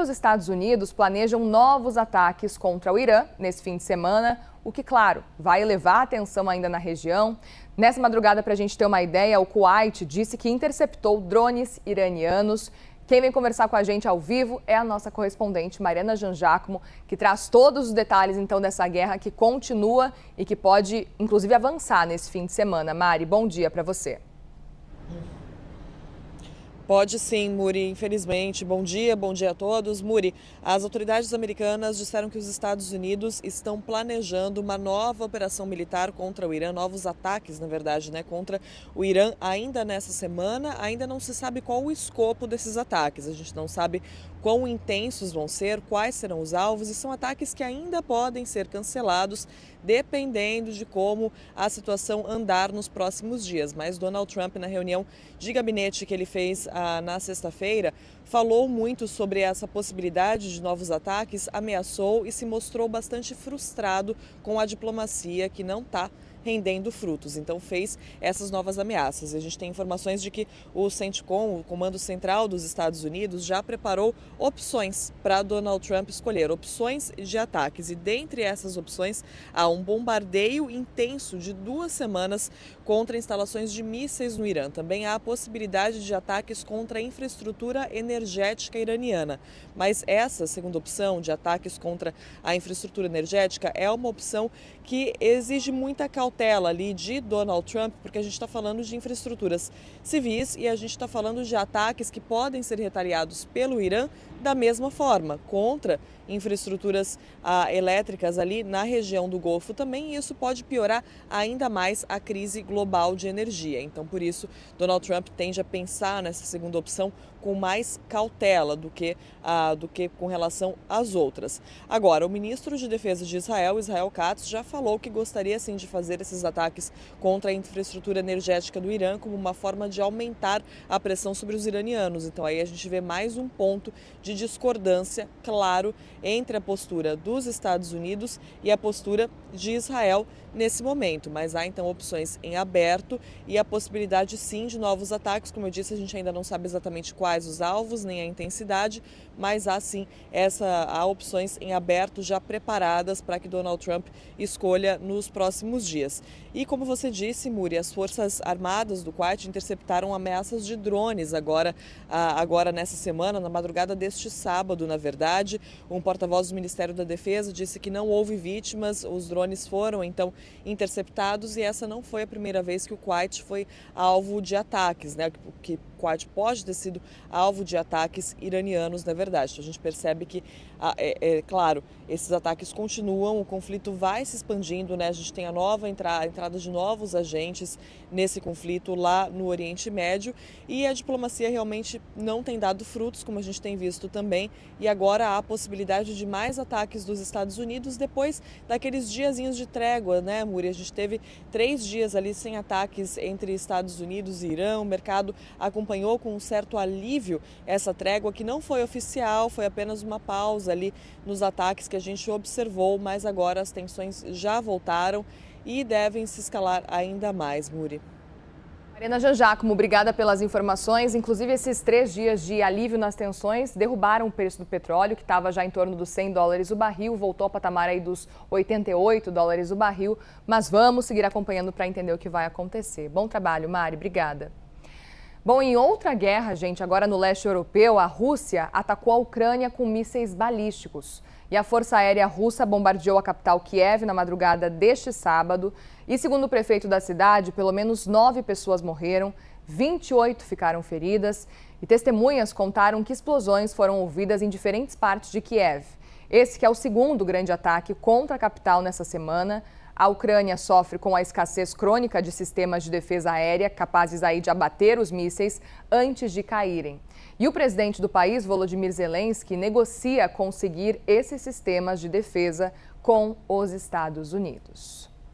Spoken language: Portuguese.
os Estados Unidos planejam novos ataques contra o Irã nesse fim de semana, o que, claro, vai elevar a atenção ainda na região. Nessa madrugada, para a gente ter uma ideia, o Kuwait disse que interceptou drones iranianos. Quem vem conversar com a gente ao vivo é a nossa correspondente Mariana Jangiacomo, que traz todos os detalhes então dessa guerra que continua e que pode, inclusive, avançar nesse fim de semana. Mari, bom dia para você. Pode sim, Muri, infelizmente. Bom dia a todos. Muri, as autoridades americanas disseram que os Estados Unidos estão planejando uma nova operação militar contra o Irã, novos ataques, na verdade, contra o Irã ainda nessa semana. Ainda não se sabe qual o escopo desses ataques. A gente não sabe quão intensos vão ser, quais serão os alvos, e são ataques que ainda podem ser cancelados dependendo de como a situação andar nos próximos dias. Mas Donald Trump, na reunião de gabinete que ele fez na sexta-feira, falou muito sobre essa possibilidade de novos ataques, ameaçou e se mostrou bastante frustrado com a diplomacia que não está rendendo frutos. Então fez essas novas ameaças. A gente tem informações de que o CENTCOM, o Comando Central dos Estados Unidos, já preparou opções para Donald Trump escolher, opções de ataques. E dentre essas opções há um bombardeio intenso de 2 semanas contra instalações de mísseis no Irã. Também há a possibilidade de ataques contra a infraestrutura energética iraniana. Mas essa segunda opção de ataques contra a infraestrutura energética é uma opção que exige muita cautela ali de Donald Trump, porque a gente está falando de infraestruturas civis e a gente está falando de ataques que podem ser retaliados pelo Irã da mesma forma, contra infraestruturas elétricas ali na região do Golfo também, e isso pode piorar ainda mais a crise global de energia. Então, por isso, Donald Trump tende a pensar nessa segunda opção com mais cautela do que com relação às outras. Agora, o ministro de Defesa de Israel, Israel Katz, já falou que gostaria sim de fazer esses ataques contra a infraestrutura energética do Irã como uma forma de aumentar a pressão sobre os iranianos. Então aí a gente vê mais um ponto de discordância, claro, entre a postura dos Estados Unidos e a postura de Israel nesse momento. Mas há então opções em aberto e a possibilidade sim de novos ataques. Como eu disse, a gente ainda não sabe exatamente quais os alvos nem a intensidade, mas há sim há opções em aberto já preparadas para que Donald Trump escolha nos próximos dias. E como você disse, Muri, as Forças Armadas do Kuwait interceptaram ameaças de drones agora nessa semana, na madrugada deste sábado, na verdade. Um porta-voz do Ministério da Defesa disse que não houve vítimas, os drones foram então interceptados e essa não foi a primeira vez que o Kuwait foi alvo de ataques, que o Kuwait pode ter sido alvo de ataques iranianos, na verdade. Então, a gente percebe que, claro, esses ataques continuam, o conflito vai se expandindo, a gente tem a entrada de novos agentes nesse conflito lá no Oriente Médio e a diplomacia realmente não tem dado frutos, como a gente tem visto também, e agora há a possibilidade de mais ataques dos Estados Unidos depois daqueles diazinhos de trégua, Muri? A gente teve 3 dias ali sem ataques entre Estados Unidos e Irã, o mercado acompanhou com um certo alívio essa trégua que não foi oficial, foi apenas uma pausa ali nos ataques que a gente observou, mas agora as tensões já voltaram e devem se escalar ainda mais, Muri. Mariana Jangiacomo, obrigada pelas informações. Inclusive, esses 3 dias de alívio nas tensões derrubaram o preço do petróleo, que estava já em torno dos $100 o barril, voltou ao patamar aí dos $88 o barril. Mas vamos seguir acompanhando para entender o que vai acontecer. Bom trabalho, Mari. Obrigada. Bom, em outra guerra, gente, agora no leste europeu, a Rússia atacou a Ucrânia com mísseis balísticos. E a Força Aérea Russa bombardeou a capital Kiev na madrugada deste sábado. E segundo o prefeito da cidade, pelo menos 9 pessoas morreram, 28 ficaram feridas. E testemunhas contaram que explosões foram ouvidas em diferentes partes de Kiev. Esse que é o segundo grande ataque contra a capital nessa semana. A Ucrânia sofre com a escassez crônica de sistemas de defesa aérea capazes aí de abater os mísseis antes de caírem. E o presidente do país, Volodymyr Zelensky, negocia conseguir esses sistemas de defesa com os Estados Unidos.